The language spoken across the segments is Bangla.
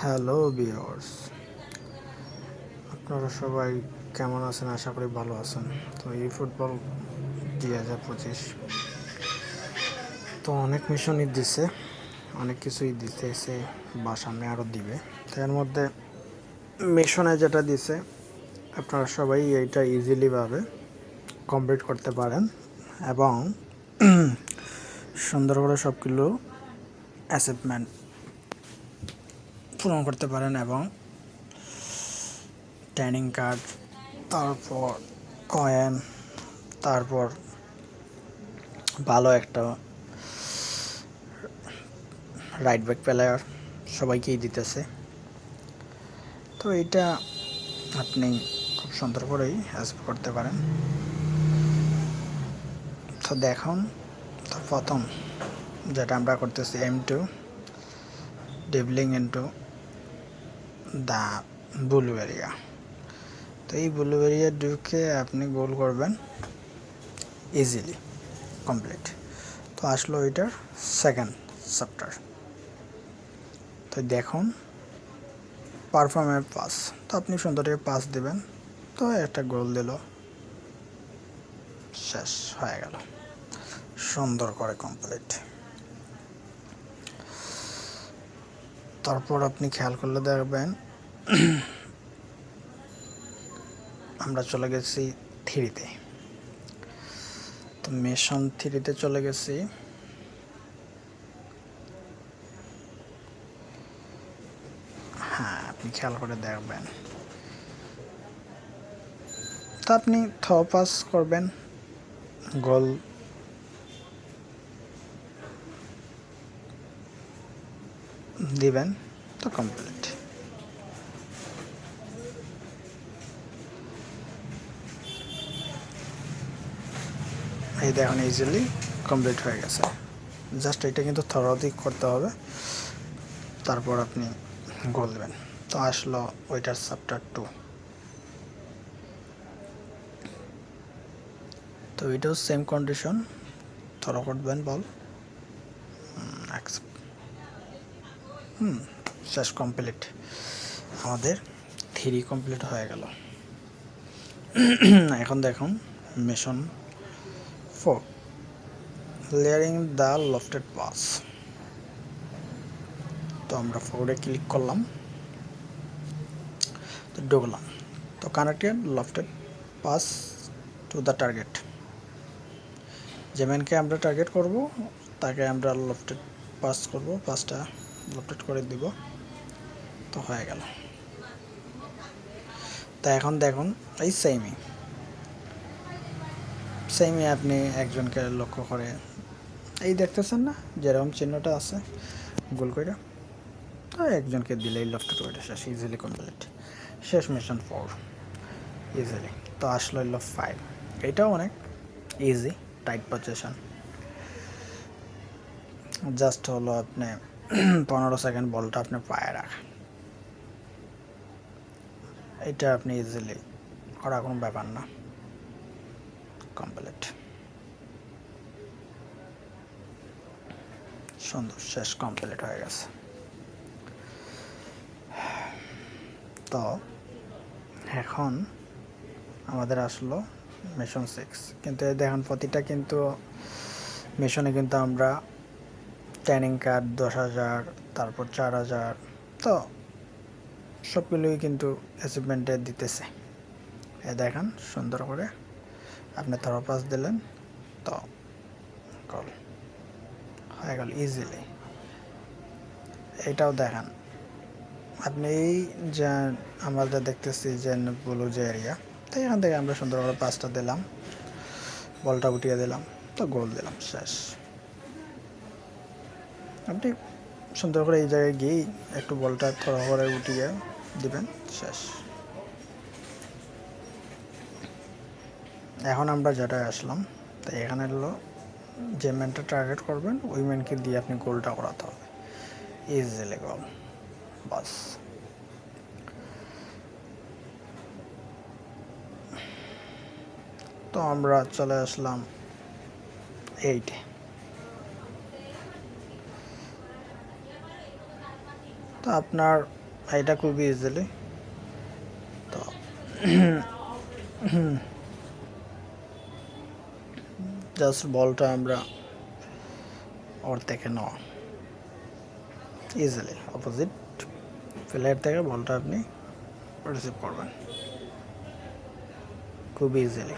হ্যালো ভিউয়ার্স, আপনারা সবাই কেমন আছেন? আশা করি ভালো আছেন। তো এই ফুটবল 2025 তো অনেক মিশনই দিছে, অনেক কিছুই দিতেছে বা সামনে আরও দিবে। তো এর মধ্যে মিশনে যেটা দিছে আপনারা সবাই এইটা ইজিলিভাবে কমপ্লিট করতে পারেন এবং সুন্দর করে সবগুলো অ্যাচিভমেন্ট পূরণ করতে পারেন এবং ট্রেনিং কার্ড, তারপর কয়েন, তারপর ভালো একটা রাইট ব্যাক প্লেয়ার সবাইকেই দিতেছে। তো এইটা আপনি খুব সুন্দর করেই অ্যাচিভ করতে পারেন। তো দেখুন, তো প্রথম যেটা আমরা করতেছি M2 dribbling into the blue area. তো এই ব্লু এরিয়া ঢুকে আপনি গোল করবেন ইজিলি কমপ্লিট। তো আসলো এটার সেকেন্ড চ্যাপ্টার। তো দেখুন পারফর্মের পাস, তো আপনি সুন্দর পাস দেবেন, তো একটা গোল দিল, শেষ হয়ে গেল সুন্দর করে কমপ্লিট। তারপর আপনি খেয়াল করলে দেখবেন আমরা চলে গেছি থ্রিতে। তো মিশন থ্রিতে চলে গেছি। হ্যাঁ, আপনি খেয়াল করে দেখবেন। তো আপনি পাস করবেন, গোল দিবেন, তো কমপ্লিট। এই দেখুন ইজিলি কমপ্লিট হয়ে গেছে। জাস্ট এটা কিন্তু থরোলি করতে হবে, তারপর আপনি গোল দেবেন। তো আসলো ওইটার চ্যাপ্টার 2। তো এটাও সেম কন্ডিশন, থ্রো করবেন বল, শেষ কমপ্লিট। আমাদের 3 কমপ্লিট হয়ে গেল। এখন দেখুন mission 4 layering the lofted pass. তো আমরা 4-এ ক্লিক করলাম, তো ঢুকলাম। তো connected lofted pass to the target. যে ম্যানকে আমরা টার্গেট করব তাকে আমরা লফটেড পাস করব, পাসটা লফটেড করে দিব, তো হয়ে গেল। তা এখন দেখুন এই সেমই আপনি একজনকে লক্ষ্য করে এই দেখতেছেন না যেরকম চিহ্নটা আছে গোল করে, তো একজনকে দিলেই লফটেড করে শেষ, ইজিলি কমপ্লিট। শেষ মিশন 4 ইজিলি। তো আসলো 5, এটাও অনেক ইজি, টাইট পজিশন। জাস্ট হলো আপনি 15 সেকেন্ড বলটা আপনি পায়ে রাখেন, এটা আপনি ইজিলি করা কোনো ব্যাপার না, কমপ্লিট। সুন্দর, শেষ কমপ্লিট হয়ে গেছে। তো এখন আমাদের আসলো মিশন 6। কিন্তু এই দেখুন প্রতিটা কিন্তু মিশনে কিন্তু আমরা ট্রেনিং কার্ড 10,000, তারপর 4,000, তো সবগুলোই কিন্তু অ্যাচিভমেন্টে দিতেছে। এ দেখেন সুন্দর করে আপনি থ্রো পাস দিলেন, তো গোল হয়ে গেল ইজিলি। এটাও দেখেন আপনি এই যে আমাদের দেখতেছি যে ব্লু যে এরিয়া, তো এখান থেকে আমরা সুন্দর করে পাসটা দিলাম, বলটা উঠিয়ে দিলাম, তো গোল দিলাম, শেষ। আপনি সুন্দর করে এই জায়গায় গিয়েই একটু বলটা থ্রো করে উঠিয়ে দিবেন, শেষ। এখন আমরা যেটা আসলাম, তো এখানে হলো যে ম্যানটা টার্গেট করবেন ওই ম্যানকে দিয়ে আপনি গোলটা করাতে হবে, ইজিলি গোল, বাস। তো আমরা চলে আসলাম 8-এ। তো আপনার এটা খুবই ইজিলি। তো জাস্ট বলটা আমরা ওর থেকে নেওয়া ইজিলি অপোজিট প্লেয়ার থেকে বলটা আপনি রিসিভ করবেন খুবই ইজিলি।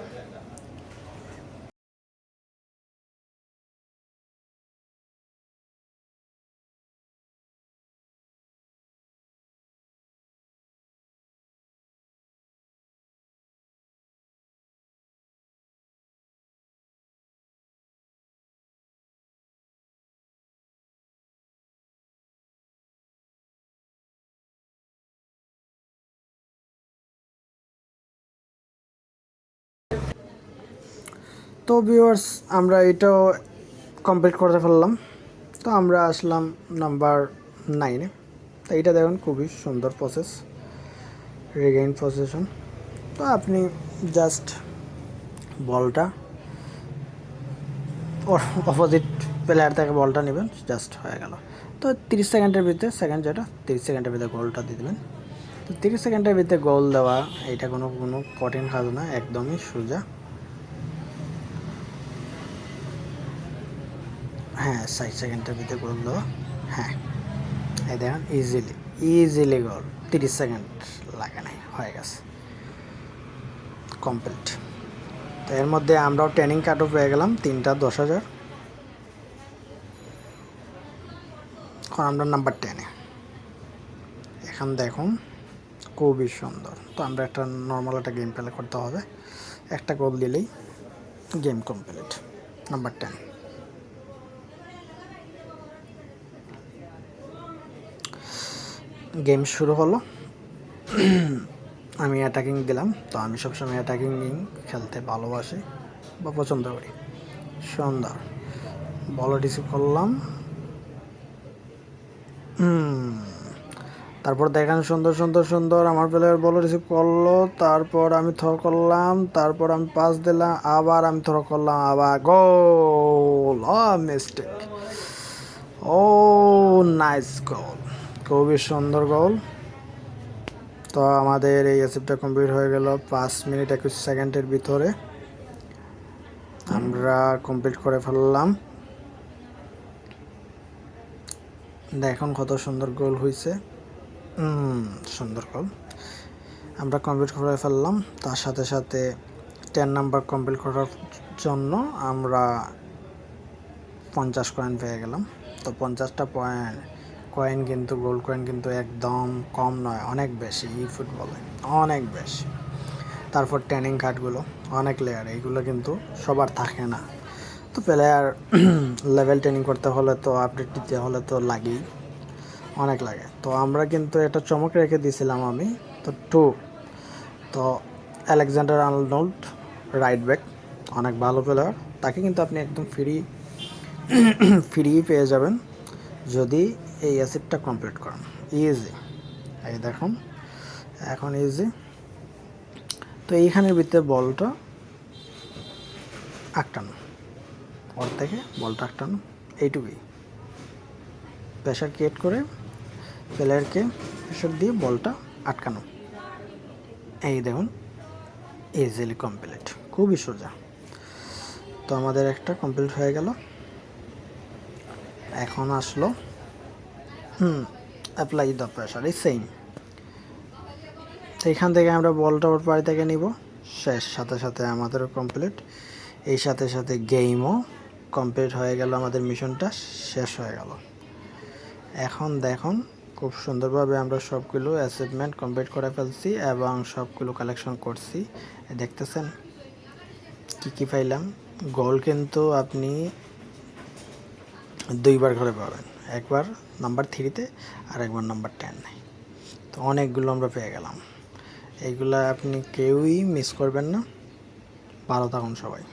তো ভিউয়ার্স, আমরা এটাও কমপ্লিট করতে পারলাম। তো আমরা আসলাম নাম্বার 9-এ। তো এইটা দেখুন খুবই সুন্দর প্রসেস, রিগেইন পজিশন। তো আপনি জাস্ট বলটা অপোজিট প্লেয়ার থেকে বলটা নেবেন, জাস্ট হয়ে গেল। তো 30 সেকেন্ডের ভিতরে, সেকেন্ড যেটা 30 সেকেন্ডের ভিতরে গোলটা দিয়ে দেবেন। তো 30 সেকেন্ডের ভিতরে গোল দেওয়া এটা কোনো কঠিন কাজ না, একদমই সোজা। হ্যাঁ, 60 সেকেন্ডের ভিতরে গোল দেওয়া। হ্যাঁ, এই দেখেন ইজিলি গোল, 30 সেকেন্ড লাগে নাই, হয়ে গেছে কমপ্লিট। তো এর মধ্যে আমরাও ট্রেনিং কার্ডও পেয়ে গেলাম 3টা 10,000। এখন আমরা নাম্বার 10-এ। এখন দেখুন খুবই সুন্দর। তো আমরা একটা নর্মাল একটা গেম প্লে করতে হবে, একটা গোল দিলেই গেম কমপ্লিট। নাম্বার 10 গেম শুরু হলো। আমি অ্যাটাকিং দিলাম। তো আমি সবসময় অ্যাটাকিং খেলতে ভালোবাসি বা পছন্দ করি। সুন্দর বল রিসিভ করলাম। তারপর দেখেন সুন্দর আমার প্লেয়ার বল রিসিভ করলো, তারপর আমি থ্রো করলাম, তারপর আমি পাস দিলাম, আবার আমি থ্রো করলাম, আবার গোল। মিস্টেক। ও নাইস গোল, খুবই সুন্দর গোল। তো আমাদের এই অ্যাচিভটা কমপ্লিট হয়ে গেল 5 মিনিট 21 সেকেন্ডের ভিতরে আমরা কমপ্লিট করে ফেললাম। দেখুন কত সুন্দর গোল হয়েছে, সুন্দর গোল আমরা কমপ্লিট করে ফেললাম। তার সাথে সাথে 10 নাম্বার কমপ্লিট করার জন্য আমরা 50 কয়েন পেয়ে গেলাম। তো 50টা কয়েন কিন্তু, গোল্ড কয়েন কিন্তু একদম কম নয়, অনেক বেশি এই ফুটবলে, অনেক বেশি। তারপর ট্রেনিং কার্ডগুলো অনেক লেয়ার, এইগুলো কিন্তু সবার থাকে না। তো প্লেয়ার লেভেল ট্রেনিং করতে হলে তো আপডেট দিতে হলে তো লাগেই, অনেক লাগে। তো আমরা কিন্তু এটা চমক রেখে দিয়েছিলাম আমি। তো তো আলেকজান্ডার আর্নল্ড রাইট ব্যাক, অনেক ভালো প্লেয়ার, তাকে কিন্তু আপনি একদম ফ্রি পেয়ে যাবেন যদি এই অ্যাসিডটা কমপ্লিট করেন। ইজি, এই দেখুন এখন ইজি। তো এইখানের ভিতরে বলটা আটকানো, ওর থেকে বলটা আটকানো, এইটুকুই। প্রেশার ক্রিয়েট করে প্লেয়ারকে প্রেশার দিয়ে বলটা আটকানো, এই দেখুন ইজিলি কমপ্লিট, খুবই সোজা। তো আমাদের একটা কমপ্লিট হয়ে গেল। এখন আসলো অ্যাপ্লাই দ্য প্রেশার, এই সেম। তো এখান থেকে আমরা বলটা ওর বাড়ি থেকে নিব, শেষ। সাথে সাথে আমাদেরও কমপ্লিট, এই সাথে সাথে গেমও কমপ্লিট হয়ে গেল, আমাদের মিশনটা শেষ হয়ে গেল। এখন দেখুন খুব সুন্দরভাবে আমরা সবগুলো অ্যাচিভমেন্ট কমপ্লিট করে ফেলছি এবং সবগুলো কালেকশন করছি। দেখতেছেন কী পাইলাম। গোল কিন্তু আপনি 2বার করে পাবেন, একবার নাম্বার 3-তে আর একবার নাম্বার 10-এ। তো অনেকগুলো আমরা পেয়ে গেলাম, এইগুলো আপনি কেউই মিস করবেন না। ভালো থাকুন সবাই।